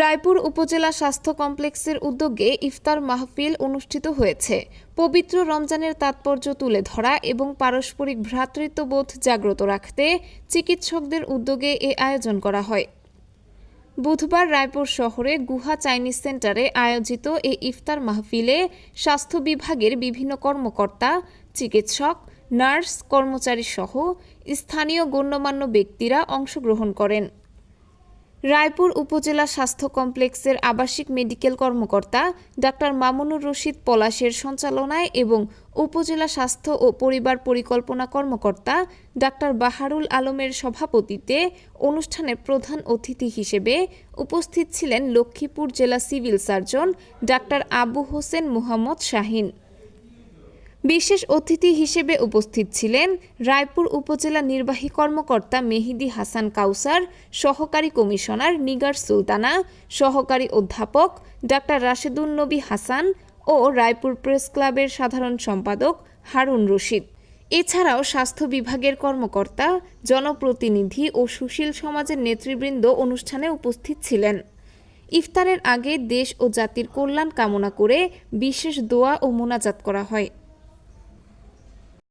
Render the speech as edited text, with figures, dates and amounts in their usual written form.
রায়পুর উপজেলা স্বাস্থ্য কমপ্লেক্সের উদ্যোগে ইফতার মাহফিল অনুষ্ঠিত হয়েছে। পবিত্র রমজানের তাৎপর্য তুলে ধরা এবং পারস্পরিক ভ্রাতৃত্ববোধ জাগ্রত রাখতে চিকিৎসকদের উদ্যোগে এ আয়োজন করা হয়। বুধবার রায়পুর শহরে গুহা চাইনিজ সেন্টারে আয়োজিত এই ইফতার মাহফিলে স্বাস্থ্য বিভাগের বিভিন্ন কর্মকর্তা, চিকিৎসক, নার্স, কর্মচারী সহ স্থানীয় গণ্যমান্য ব্যক্তিরা অংশগ্রহণ করেন। রায়পুর উপজেলা স্বাস্থ্য কমপ্লেক্সের আবাসিক মেডিকেল কর্মকর্তা ডাক্তার মামুনুর রশিদ পলাশের সঞ্চালনায় এবং উপজেলা স্বাস্থ্য ও পরিবার পরিকল্পনা কর্মকর্তা ডাক্তার বাহারুল আলমের সভাপতিত্বে অনুষ্ঠানে প্রধান অতিথি হিসেবে উপস্থিত ছিলেন লক্ষ্মীপুর জেলা civil surgeon doctor Abu Hossain Mohammad Shahin. বিশেষ অতিথি হিসেবে উপস্থিত ছিলেন রায়পুর উপজেলা নির্বাহী কর্মকর্তা মেহেদী হাসান কাউসার, সহকারী কমিশনার নিগার সুলতানা, সহকারী অধ্যাপক ডাক্তার রাশেদুন নবী হাসান ও রায়পুর প্রেস ক্লাবের সাধারণ সম্পাদক হারুন রশিদ। এছাড়াও স্বাস্থ্য বিভাগের কর্মকর্তা, জনপ্রতিনিধি ও সুশীল সমাজের নেতৃবৃন্দ অনুষ্ঠানে উপস্থিত ছিলেন। ইফতারের আগে দেশ ও জাতির কল্যাণ কামনা করে বিশেষ দোয়া ও মোনাজাত করা হয়।